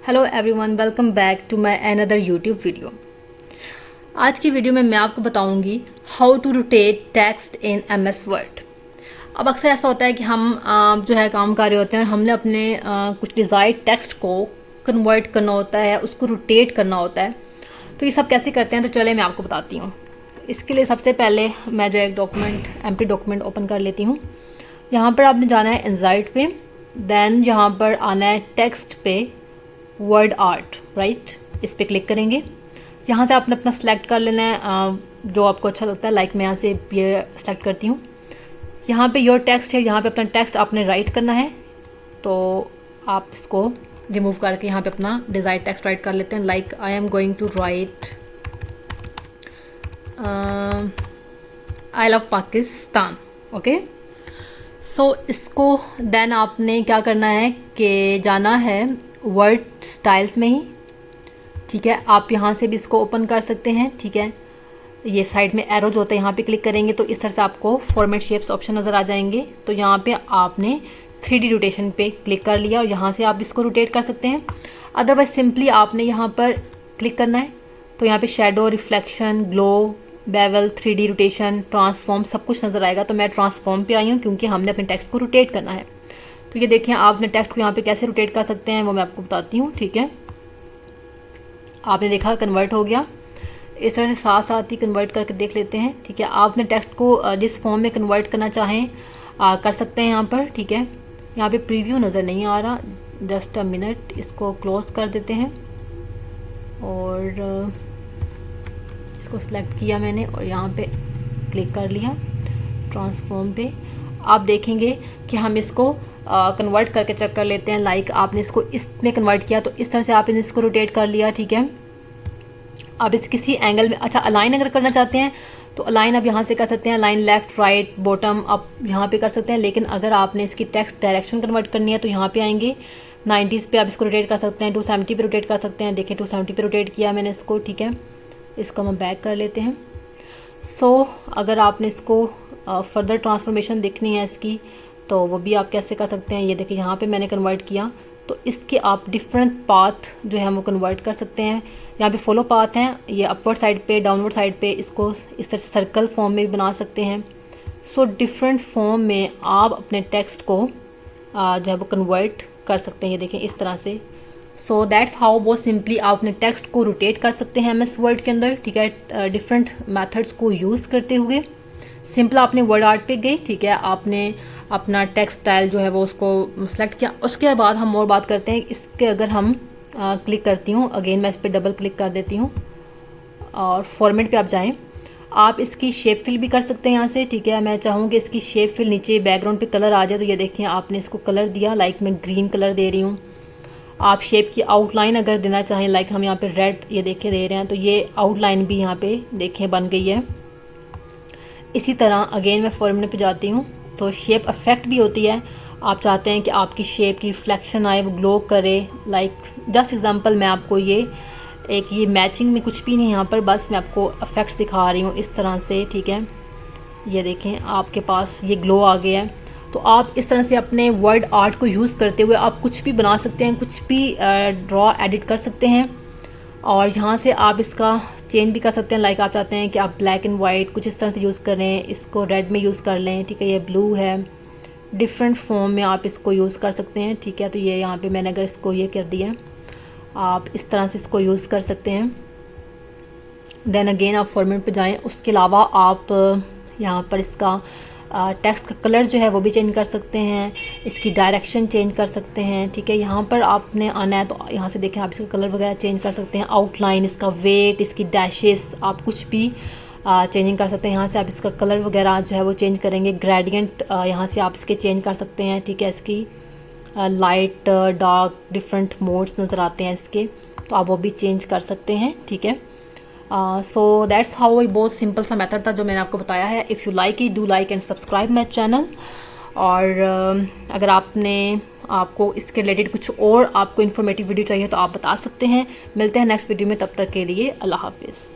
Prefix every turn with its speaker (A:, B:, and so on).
A: Hello everyone, welcome back to my another YouTube video. आज की video में मैं आपको बताऊंगी how to rotate text in MS Word. अब अक्सर ऐसा होता है कि हम जो है काम कर रहे होते हैं और हमने अपने कुछ डिज़ायर्ड टेक्स्ट को कन्वर्ट करना होता है, उसको रोटेट करना होता है। तो ये सब कैसे करते हैं, तो चले मैं आपको बताती हूँ। इसके लिए सबसे पहले मैं जो एक एम्प्टी डॉक्यूमेंट ओपन कर लेती हूँ। यहाँ पर आपने जाना है इंसर्ट पे, देन यहाँ पर आना है टेक्स्ट पे, वर्ड आर्ट, राइट, इस पर क्लिक करेंगे। यहाँ से आपने अपना सेलेक्ट कर लेना है जो आपको अच्छा लगता है। लाइक मैं यहाँ से ये सेलेक्ट करती हूँ। यहाँ पे योर टेक्स्ट है, यहाँ पे अपना टेक्स्ट आपने राइट करना है, तो आप इसको रिमूव करके यहाँ पे अपना डिज़ायर्ड टेक्स्ट राइट कर लेते हैं। Like I am going to write I love Pakistan, okay. So इसको देन आपने क्या करना है कि जाना है वर्ड स्टाइल्स में ही, ठीक है। आप यहाँ से भी इसको ओपन कर सकते हैं, ठीक है। ये साइड में एरो जो होता है यहाँ पे क्लिक करेंगे तो इस तरह से आपको फॉर्मेट शेप्स ऑप्शन नज़र आ जाएंगे। तो यहाँ पे आपने 3D रोटेशन पे क्लिक कर लिया और यहाँ से आप इसको रोटेट कर सकते हैं। अदरवाइज सिंपली आपने यहाँ पर क्लिक करना है, तो यहाँ पे shadow, reflection, glow, bevel, 3D rotation, transform सब कुछ नज़र आएगा। तो मैं ट्रांसफॉर्म पे आई हूँ क्योंकि हमने अपने टेक्स्ट को रोटेट करना है। तो ये देखिए आप अपने टेक्स्ट को यहाँ पे कैसे रोटेट कर सकते हैं वो मैं आपको बताती हूँ, ठीक है। आपने देखा कन्वर्ट हो गया। इस तरह से साथ साथ ही कन्वर्ट करके देख लेते हैं, ठीक है। आप अपने टेक्स्ट को जिस फॉर्म में कन्वर्ट करना चाहें कर सकते हैं यहाँ पर, ठीक है। यहाँ पे प्रीव्यू नज़र नहीं आ रहा, जस्ट अ मिनट, इसको क्लोज कर देते हैं और इसको सिलेक्ट किया मैंने और यहाँ पे क्लिक कर लिया ट्रांसफॉर्म पे। आप देखेंगे कि हम इसको कन्वर्ट करके चेक कर लेते हैं। लाइक आपने इसको इसमें कन्वर्ट किया तो इस तरह से आपने इसको रोटेट कर लिया, ठीक है। आप इस किसी एंगल में, अच्छा अलाइन अगर करना चाहते हैं तो अलाइन आप यहाँ से कर सकते हैं। अलाइन लेफ़्ट, राइट, बॉटम आप यहाँ पे कर सकते हैं। लेकिन अगर आपने इसकी टेक्स्ट डायरेक्शन कन्वर्ट करनी है तो यहाँ पे आएंगे 90s पे आप इसको रोटेट कर सकते हैं, 270 पे रोटेट कर सकते हैं। देखिए 270 पे रोटेट किया मैंने इसको, ठीक है। इसको हम बैक कर लेते हैं। सो अगर आपने इसको फर्दर ट्रांसफॉर्मेशन देखनी है इसकी तो वो भी आप कैसे कर सकते हैं। ये देखिए यहाँ पे मैंने कन्वर्ट किया तो इसके आप डिफरेंट पाथ जो है वो कन्वर्ट कर सकते हैं। यहाँ पे फॉलो पाथ हैं, ये अपवर्ड साइड पे, डाउनवर्ड साइड पे, इसको इस तरह से सर्कल फॉर्म में भी बना सकते हैं। सो डिफरेंट फॉर्म में आप अपने टेक्स्ट को जो है वो कन्वर्ट कर सकते हैं। ये देखें इस तरह से। सो दैट्स हाउ बहुत सिंपली आप अपने टेक्स्ट को रोटेट कर सकते हैं एमएस वर्ड के अंदर, ठीक है। डिफरेंट मेथड्स को यूज़ करते हुए सिंपल आपने वर्ड आर्ट पे गए, ठीक है। आपने अपना टेक्स्ट स्टाइल जो है वो उसको सेलेक्ट किया। उसके बाद हम और बात करते हैं इसके। अगर हम क्लिक करती हूँ, अगेन मैं इस पर डबल क्लिक कर देती हूँ और फॉर्मेट पे आप जाएं। आप इसकी शेप फिल भी कर सकते हैं यहाँ से, ठीक है। मैं चाहूँगी इसकी शेप फिल नीचे बैकग्राउंड पे कलर आ जाए, तो ये देखिए आपने इसको कलर दिया। लाइक मैं ग्रीन कलर दे रही हूँ। आप शेप की आउटलाइन अगर देना चाहें, लाइक हम यहाँ पे रेड ये देखे दे रहे हैं, तो ये आउटलाइन भी यहाँ पे देखें बन गई है। इसी तरह अगेन मैं फॉर्मेट पे जाती हूँ तो शेप इफेक्ट भी होती है। आप चाहते हैं कि आपकी शेप की रिफ्लेक्शन आए, वो ग्लो करे। लाइक जस्ट एग्जांपल मैं आपको ये मैचिंग में कुछ भी नहीं यहाँ पर, बस मैं आपको इफेक्ट्स दिखा रही हूँ इस तरह से, ठीक है। ये देखें आपके पास ये ग्लो आ गया है। तो आप इस तरह से अपने वर्ड आर्ट को यूज़ करते हुए आप कुछ भी बना सकते हैं, कुछ भी ड्रॉ एडिट कर सकते हैं। और यहाँ से आप इसका चेंज भी कर सकते हैं। लाइक आप चाहते हैं कि आप ब्लैक एंड वाइट कुछ इस तरह से यूज़ करें, इसको रेड में यूज़ कर लें, ठीक है। ये ब्लू है, डिफरेंट फॉर्म में आप इसको यूज़ कर सकते हैं, ठीक है। तो ये यहाँ पे मैंने अगर इसको ये कर दिया, आप इस तरह से इसको यूज़ कर सकते हैं। देन अगेन आप फॉर्मेट पे जाएं। उसके अलावा आप यहाँ पर इसका टेक्स्ट का कलर जो है वो भी चेंज कर सकते हैं, इसकी डायरेक्शन चेंज कर सकते हैं, ठीक है। यहाँ पर आपने आना है तो यहाँ से देखें आप इसका कलर वगैरह चेंज कर सकते हैं। आउटलाइन, इसका वेट, इसकी डैशेस, आप कुछ भी चेंजिंग कर सकते हैं। यहाँ से आप इसका कलर वगैरह जो है वो चेंज करेंगे। ग्रेडियंट यहाँ से आप इसके चेंज कर सकते हैं, ठीक है। इसकी लाइट, डार्क, डिफरेंट मोड्स नज़र आते हैं इसके, तो आप वो भी चेंज कर सकते हैं, ठीक है। सो दैट्स हाउ, एक बहुत सिंपल सा मेथड था जो मैंने आपको बताया है। If you like it, do like and subscribe my channel. और अगर आपको इसके रिलेटेड कुछ और आपको इन्फॉर्मेटिव वीडियो चाहिए तो आप बता सकते हैं। मिलते हैं नेक्स्ट वीडियो में, तब तक के लिए अल्लाह हाफिज़।